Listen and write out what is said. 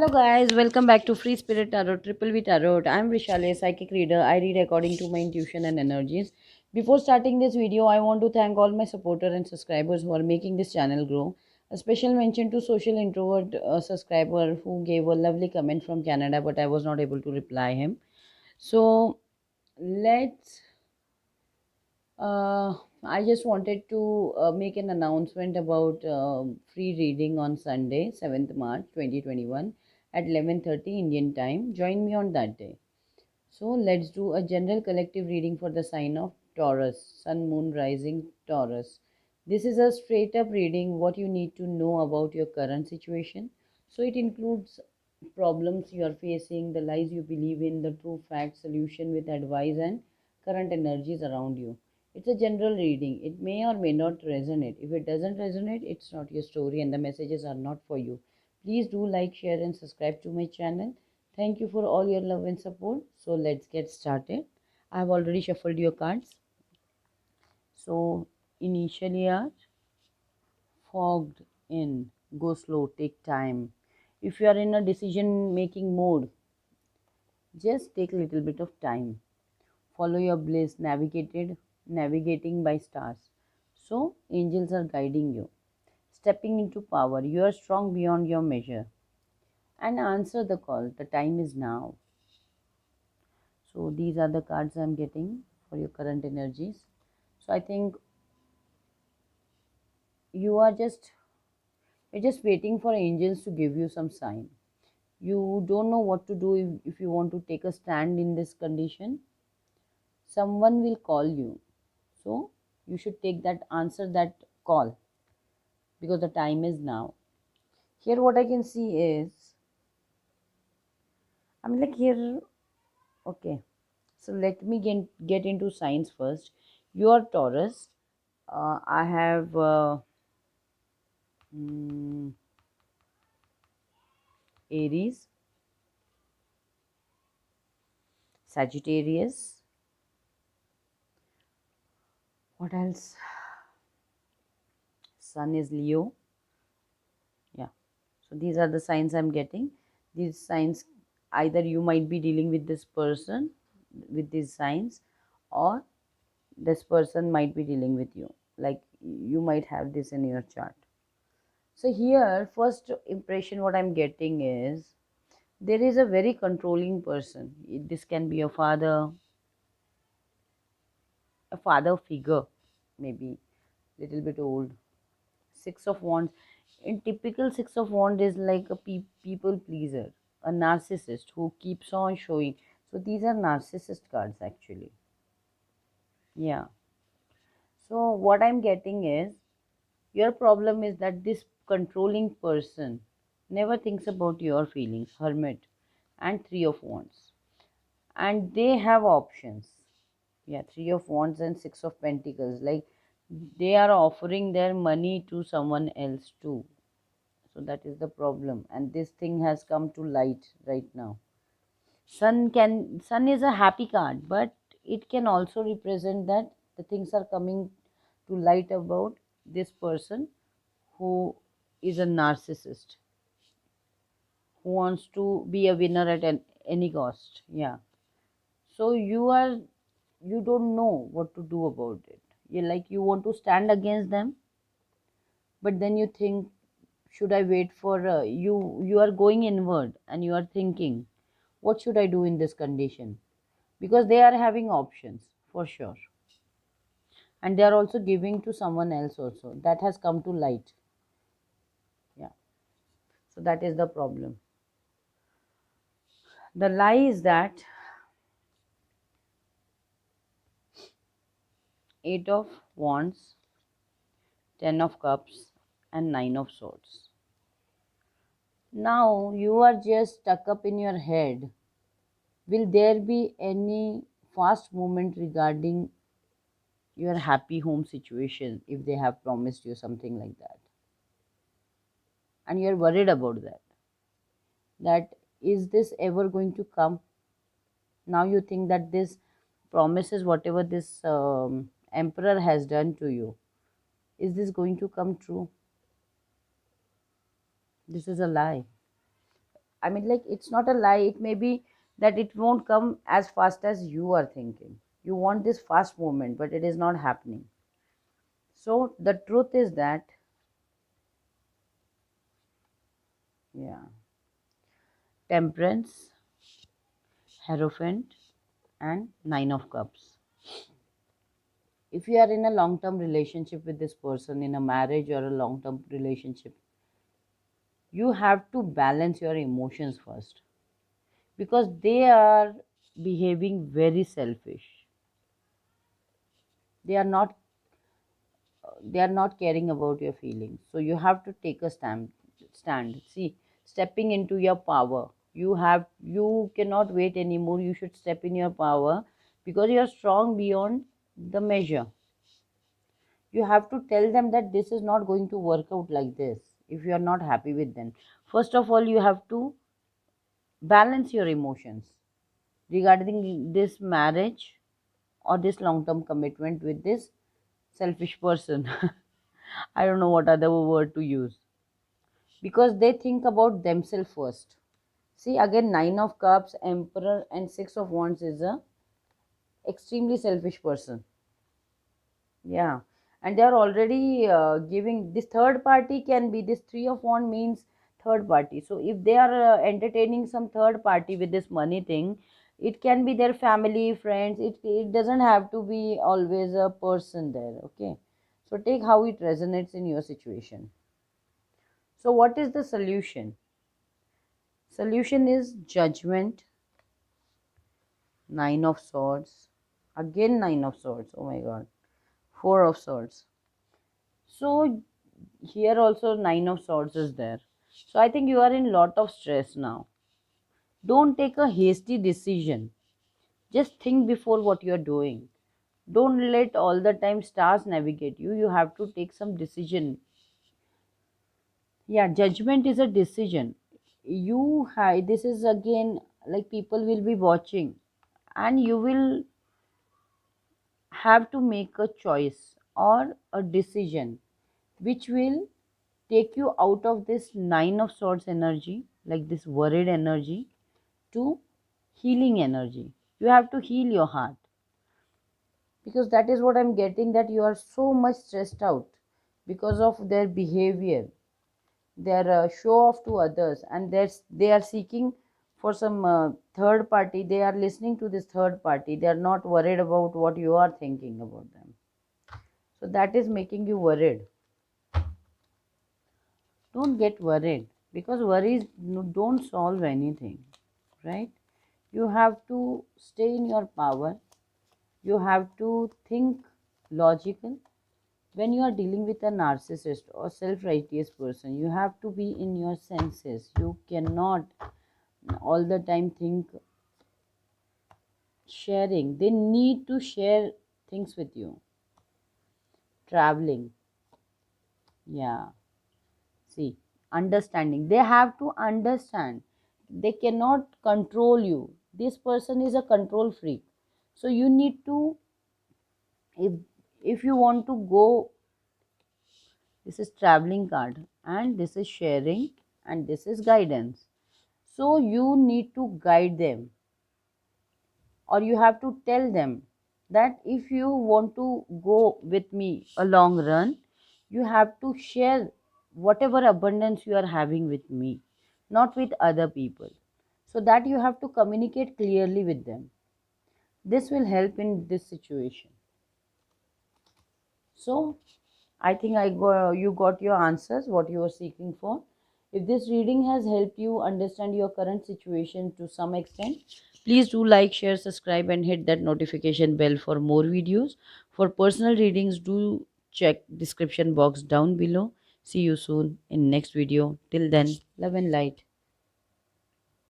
Hello guys, welcome back to Free Spirit Tarot, Triple V Tarot. I'm Vishale, psychic reader. I read according to my intuition and energies. Before starting this video, I want to thank all my supporters and subscribers who are making this channel grow. A special mention to social introvert subscriber who gave a lovely comment from Canada, but I was not able to reply him. So let's uh, I just wanted to make an announcement about free reading on Sunday, 7th March 2021 at 11:30 Indian time. Join me on that day. So let's do a general collective reading for the sign of Taurus, Sun, Moon, Rising, Taurus. This is a straight up reading what you need to know about your current situation. So it includes problems you are facing, the lies you believe in, the true facts, solution with advice, and current energies around you. It's a general reading. It may or may not resonate. If it doesn't resonate, it's not your story and the messages are not for you. Please do like, share, and subscribe to my channel. Thank you for all your love and support. So let's get started. I have already shuffled your cards. So initially are fogged in, go slow, take time. If you are in a decision making mode, just take a little bit of time. Follow your bliss, navigating by stars. So angels are guiding you. Stepping into power, you are strong beyond your measure. And answer the call. The time is now. So these are the cards I'm getting for your current energies. So I think you are just you're just waiting for angels to give you some sign. You don't know what to do if you want to take a stand in this condition. Someone will call you. So you should take that answer that call because the time is now. Here what I can see is I'm like here okay. So let me get into signs first. You are Taurus. I have mm, Aries, Sagittarius. What else? Sun is Leo. Yeah. So these are the signs I'm getting. These signs, either you might be dealing with this person with these signs, or this person might be dealing with you. Like you might have this in your chart. So here, first impression what I'm getting is there is a very controlling person. This can be a father figure, maybe little bit old. Six of Wands. In typical Six of Wands is like a people pleaser, a narcissist who keeps on showing. So these are narcissist cards actually. Yeah. So what I'm getting is your problem is that this controlling person never thinks about your feelings. Hermit and Three of Wands. And they have options. Yeah, Three of Wands and Six of Pentacles. Like they are offering their money to someone else too. So that is the problem, and this thing has come to light right now. Sun is a happy card, but it can also represent that the things are coming to light about this person who is a narcissist, who wants to be a winner at any cost. Yeah. So you don't know what to do about it. You like you want to stand against them, but then you think, should I wait for you are going inward and you are thinking, what should I do in this condition? Because they are having options for sure, and they are also giving to someone else also. That has come to light. Yeah. So that is the problem. The lie is that Eight of Wands, Ten of Cups, and Nine of Swords. Now you are just stuck up in your head. Will there be any fast movement regarding your happy home situation if they have promised you something like that, and you're worried about that is this ever going to come? Now you think that this promises, whatever this emperor has done to you, is this going to come true? This is a lie. I mean, like, it's not a lie. It may be that it won't come as fast as you are thinking. You want this fast movement, but it is not happening. So the truth is that, yeah, Temperance, Hierophant, and Nine of Cups. If you are in a long term relationship with this person, in a marriage or a long term relationship, you have to balance your emotions first, because they are behaving very selfish. They are not they are not caring about your feelings. So you have to take a stand. See, stepping into your power. You cannot wait anymore. You should step in your power, because you are strong beyond the measure. You have to tell them that this is not going to work out like this. If you are not happy with them, first of all, you have to balance your emotions regarding this marriage or this long term commitment with this selfish person. I don't know what other word to use, because they think about themselves first. See, again, Nine of Cups, Emperor, and Six of Wands is a extremely selfish person. Yeah, and they are already giving this third party. Can be this Three of Wands means third party. So if they are entertaining some third party with this money thing, it can be their family, friends. It doesn't have to be always a person there. Okay, so take how it resonates in your situation. So what is the solution? Solution is Judgment, Nine of Swords, again Nine of Swords. Oh my God, Four of Swords. So here also Nine of Swords is there. So I think you are in lot of stress now. Don't take a hasty decision. Just think before what you are doing. Don't let all the time stars navigate you. You have to take some decision. Yeah, judgment is a decision. This is again, like, people will be watching, and you will have to make a choice or a decision which will take you out of this Nine of Swords energy, like this worried energy, to healing energy. You have to heal your heart, because that is what I'm getting, that you are so much stressed out because of their behavior, their show off to others, and they are seeking for some third party. They are listening to this third party. They are not worried about what you are thinking about them. So that is making you worried. Don't get worried, because worries don't solve anything, right? You have to stay in your power. You have to think logical. When you are dealing with a narcissist or self-righteous person, you have to be in your senses. You cannot all the time think sharing. They need to share things with you. Traveling, yeah. See, understanding. They have to understand. They cannot control you. This person is a control freak. So you need to, if you want to go, this is traveling card, and this is sharing, and this is guidance. So you need to guide them, or you have to tell them that if you want to go with me a long run, you have to share whatever abundance you are having with me, not with other people. So that you have to communicate clearly with them. This will help in this situation. So I think you got your answers, what you were seeking for. If this reading has helped you understand your current situation to some extent, please do like, share, subscribe, and hit that notification bell for more videos. For personal readings, do check description box down below. See you soon in next video. Till then, love and light.